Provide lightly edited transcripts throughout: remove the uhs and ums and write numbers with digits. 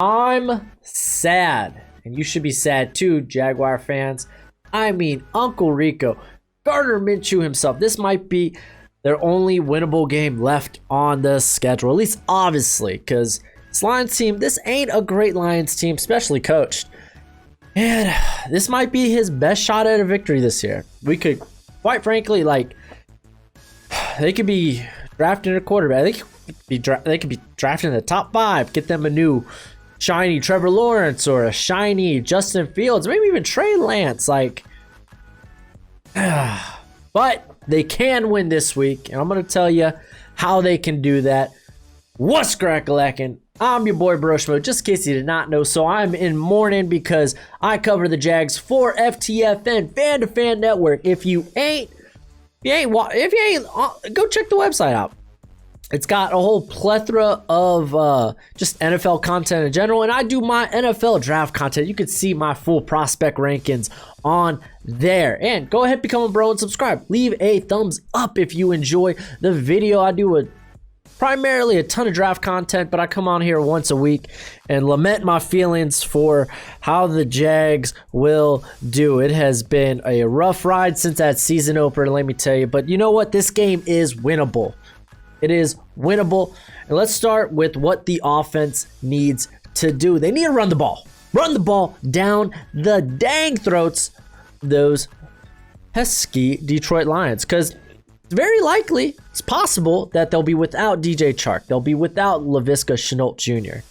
I'm sad, and you should be sad too, Jaguar fans. I mean, Uncle Rico, Gardner Minshew himself. This might be their only winnable game left on the schedule, at least obviously, because this Lions team, this ain't a great Lions team, especially coached. And this might be his best shot at a victory this year. We could, quite frankly, they could be drafting a quarterback. They could be drafting the top 5, get them a new shiny Trevor Lawrence or a shiny Justin Fields, maybe even Trey Lance. But they can win this week, and I'm going to tell you how they can do that. What's crackalackin'? I'm your boy Broshmo, just in case you did not know. So I'm in mourning because I cover the Jags for FTFN, Fan to Fan Network. If you ain't, go check the website out. It's got a whole plethora of just NFL content in general, and I do my NFL draft content. You can see my full prospect rankings on there. And go ahead, become a bro and subscribe. Leave a thumbs up if you enjoy the video. I do primarily a ton of draft content, but I come on here once a week and lament my feelings for how the Jags will do. It has been a rough ride since that season opener, let me tell you. But you know what? This game is winnable. It is winnable. And let's start with what the offense needs to do. They need to run the ball. Run the ball down the dang throats of those pesky Detroit Lions. Because it's very likely, it's possible that they'll be without DJ Chark. They'll be without Laviska Shenault Jr.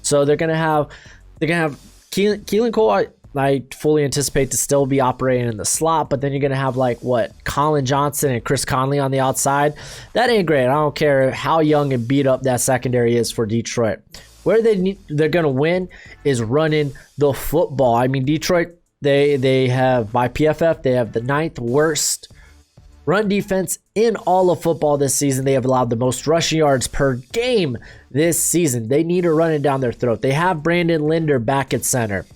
So they're gonna have Keelan Cole. I fully anticipate to still be operating in the slot, but then you're going to have Colin Johnson and Chris Conley on the outside. That ain't great. I don't care how young and beat up that secondary is for Detroit. Where they're going to win is running the football. I mean, Detroit, they have, by PFF, they have the 9th worst run defense in all of football this season. They have allowed the most rushing yards per game this season. They need to run it down their throat. They have Brandon Linder back at center.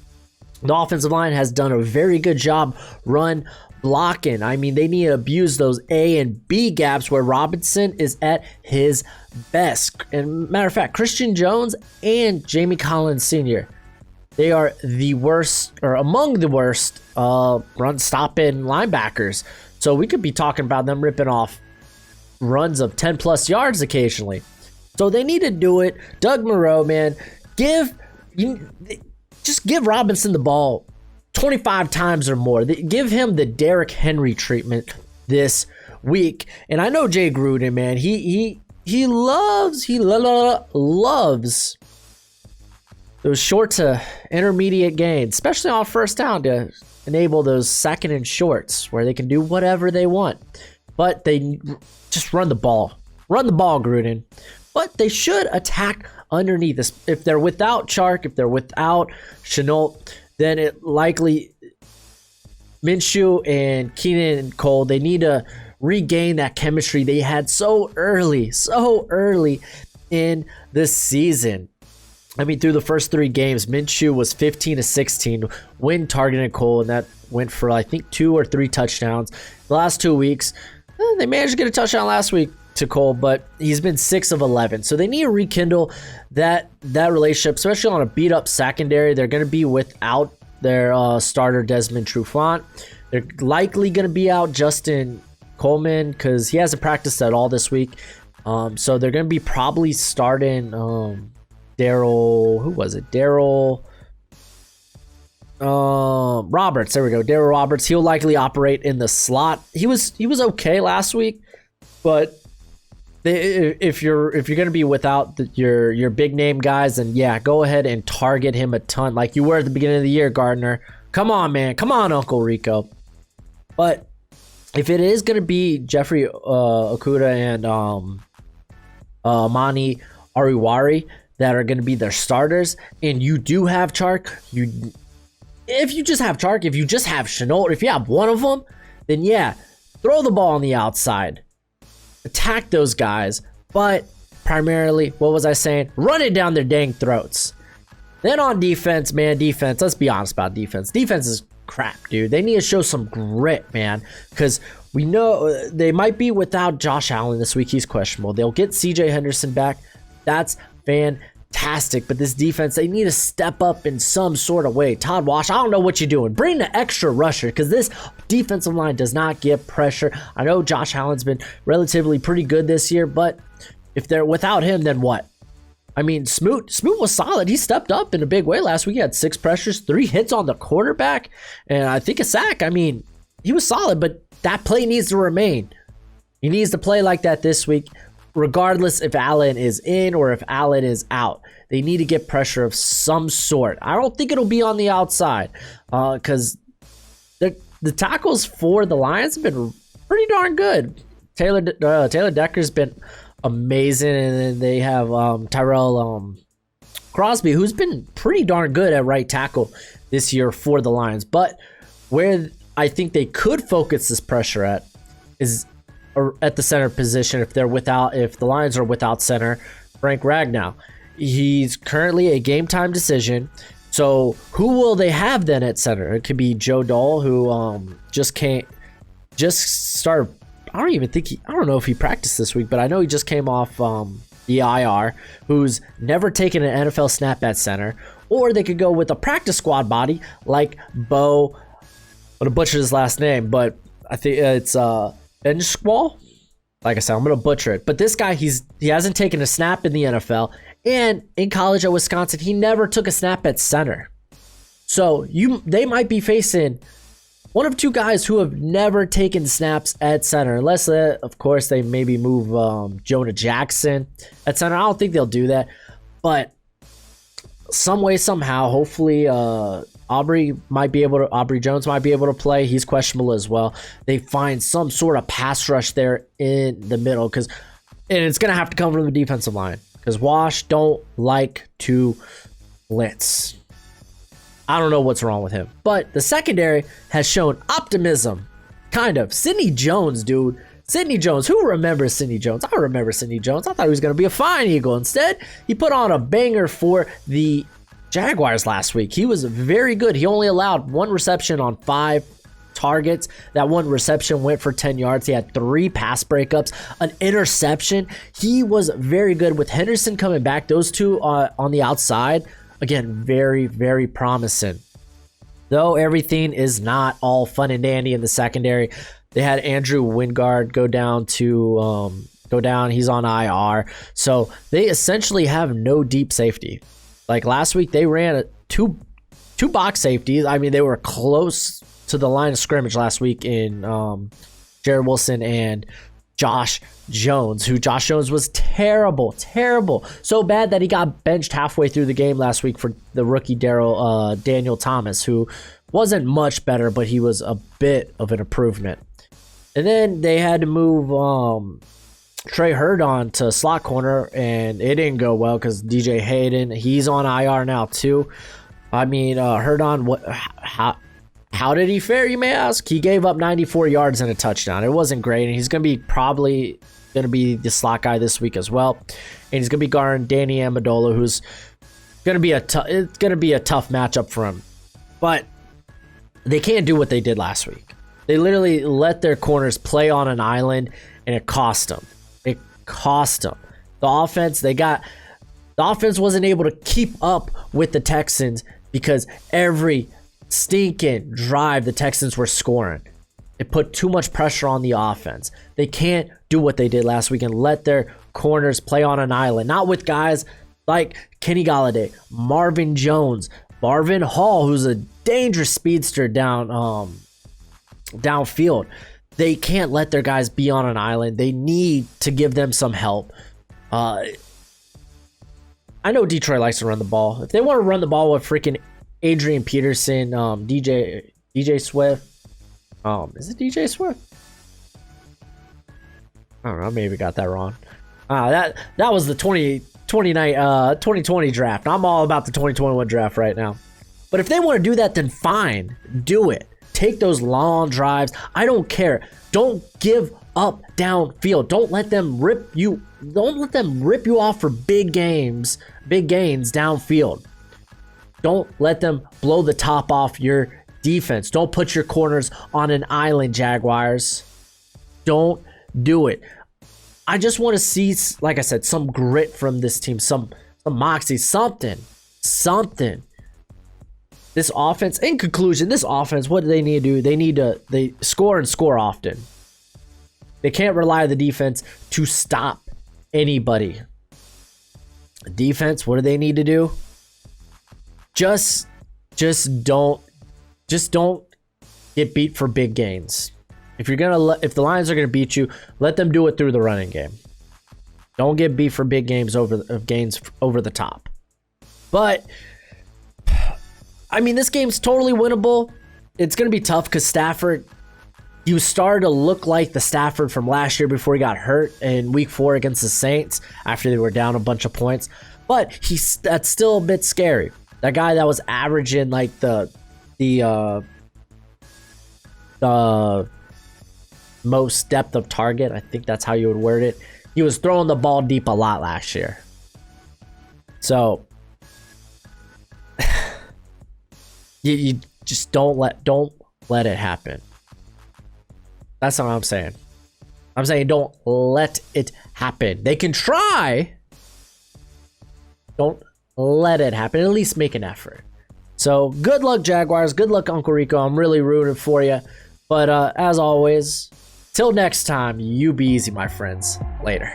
The offensive line has done a very good job run blocking. I mean, they need to abuse those A and B gaps where Robinson is at his best. And matter of fact, Christian Jones and Jamie Collins Sr., they are the worst, or among the worst, run stopping linebackers. So we could be talking about them ripping off runs of 10 plus yards occasionally. So they need to do it. Doug Moreau, man, just give Robinson the ball 25 times or more. Give him the Derrick Henry treatment this week. And I know Jay Gruden, man, he loves those short to intermediate gains, especially on first down, to enable those second and shorts where they can do whatever they want. But they just run the ball. Run the ball, Gruden. But they should attack underneath this. If they're without Chark, if they're without Shenault, then it likely Minshew and Keenan Cole, they need to regain that chemistry they had so early in the season. I mean, through the first 3 games, Minshew was 15 of 16 when targeting Cole, and that went for, I think, 2 or 3 touchdowns. The last 2 weeks, they managed to get a touchdown last week to Cole, but he's been 6 of 11. So they need to rekindle that relationship, especially on a beat-up secondary. They're going to be without their starter, Desmond Trufant. They're likely going to be out Justin Coleman because he hasn't practiced at all this week. So they're going to be probably starting Daryl, who was it? Daryl Roberts. There we go. Daryl Roberts. He'll likely operate in the slot. He was okay last week, but if you're going to be without your big name guys, then yeah, go ahead and target him a ton like you were at the beginning of the year, Gardner. Come on, man. Come on, Uncle Rico. But if it is going to be Jeffrey Okudah and Amani Ariwari that are going to be their starters, and you do have Chark, if you just have Chark, if you just have Shenault, if you have one of them, then yeah, throw the ball on the outside. Attack those guys, but primarily, what was I saying? Run it down their dang throats. Then on defense, man, let's be honest about defense. Defense is crap, dude. They need to show some grit, man, because we know they might be without Josh Allen this week. He's questionable. They'll get CJ Henderson back. That's fantastic. fantastic, but this defense, they need to step up in some sort of way. Todd Wash, I don't know what you're doing. Bring the extra rusher, because this defensive line does not get pressure. I know Josh Allen's been relatively pretty good this year, but if they're without him, then what? I mean, Smoot was solid. He stepped up in a big way last week. He had 6 pressures, 3 hits on the quarterback, and I think a sack. I mean, he was solid, but that play needs to remain. He needs to play like that this week, regardless if Allen is in or if Allen is out. They need to get pressure of some sort. I don't think it'll be on the outside, because the tackles for the Lions have been pretty darn good. Taylor Decker's been amazing, and then they have Tyrell Crosby, who's been pretty darn good at right tackle this year for the Lions. But where I think they could focus this pressure at is at the center position. If the Lions are without center, Frank Ragnow, he's currently a game time decision. So who will they have then at center? It could be Joe Dahl, who just started. I don't know if he practiced this week, but I know he just came off the IR, who's never taken an NFL snap at center. Or they could go with a practice squad body like Bo. I'm gonna butcher his last name, but I think it's Benchwall. Like I said, I'm gonna butcher it. But this guy, he hasn't taken a snap in the NFL, and in college at Wisconsin, he never took a snap at center. So they might be facing one of two guys who have never taken snaps at center, unless, of course, they maybe move Jonah Jackson at center. I don't think they'll do that, but some way, somehow, hopefully, Aubrey Jones might be able to play. He's questionable as well. They find some sort of pass rush there in the middle, and it's gonna have to come from the defensive line, because Wash don't like to blitz. I don't know what's wrong with him, but the secondary has shown optimism. Kind of. Sidney Jones, dude. Sidney Jones. Who remembers Sidney Jones? I remember Sidney Jones. I thought he was going to be a fine Eagle. Instead, he put on a banger for the Jaguars last week. He was very good. He only allowed 1 reception on 5 targets. That 1 reception went for 10 yards. He had 3 pass breakups, an interception. He was very good with Henderson coming back. Those two on the outside, again, very, very promising. Though everything is not all fun and dandy in the secondary. They had Andrew Wingard go down. He's on IR. So they essentially have no deep safety. Like last week, they ran two box safeties. I mean, they were close to the line of scrimmage last week in Jared Wilson and Josh Jones, who Josh Jones was terrible. So bad that he got benched halfway through the game last week for the rookie Daniel Thomas, who wasn't much better, but he was a bit of an improvement. And then they had to move Trey Hurdon to slot corner, and it didn't go well because DJ Hayden, he's on IR now too. I mean, Hurdon, how did he fare, you may ask? He gave up 94 yards and a touchdown. It wasn't great, and he's probably going to be the slot guy this week as well. And he's going to be guarding Danny Amendola, who's going to be it's going to be a tough matchup for him. But they can't do what they did last week. They literally let their corners play on an island, and it cost them. The offense wasn't able to keep up with the Texans because every stinking drive the Texans were scoring. It put too much pressure on the offense. They can't do what they did last week and let their corners play on an island. Not with guys like Kenny Galladay, Marvin Jones, Marvin Hall, who's a dangerous speedster downfield. They can't let their guys be on an island. They need to give them some help. I know Detroit likes to run the ball. If they want to run the ball with freaking Adrian Peterson, DJ Swift. Is it DJ Swift? I don't know. Maybe got that wrong. That was the 2020 draft. I'm all about the 2021 draft right now. But if they want to do that, then fine. Do it. Take those long drives. I don't care. Don't give up downfield. Don't let them rip you off for big gains downfield. Don't let them blow the top off your defense. Don't put your corners on an island, Jaguars. Don't do it. I just want to see, like I said, some grit from this team, some some moxie, something. This offense, in conclusion, this offense, what do they need to do? They score and score often. They can't rely on the defense to stop anybody. Defense, what do they need to do? Just don't get beat for big gains. If the Lions are gonna beat you, let them do it through the running game. Don't get beat for big gains over the top. But I mean, this game's totally winnable. It's gonna be tough because Stafford, he was starting to look like the Stafford from last year before he got hurt in Week 4 against the Saints after they were down a bunch of points. But that's still a bit scary. That guy that was averaging like the most depth of target, I think that's how you would word it. He was throwing the ball deep a lot last year. So you just don't let it happen. That's what I'm saying. I'm saying don't let it happen. They can try. Don't let it happen. At least make an effort. So good luck, Jaguars. Good luck, Uncle Rico. I'm really rooting for you. But as always, till next time, you be easy, my friends. Later.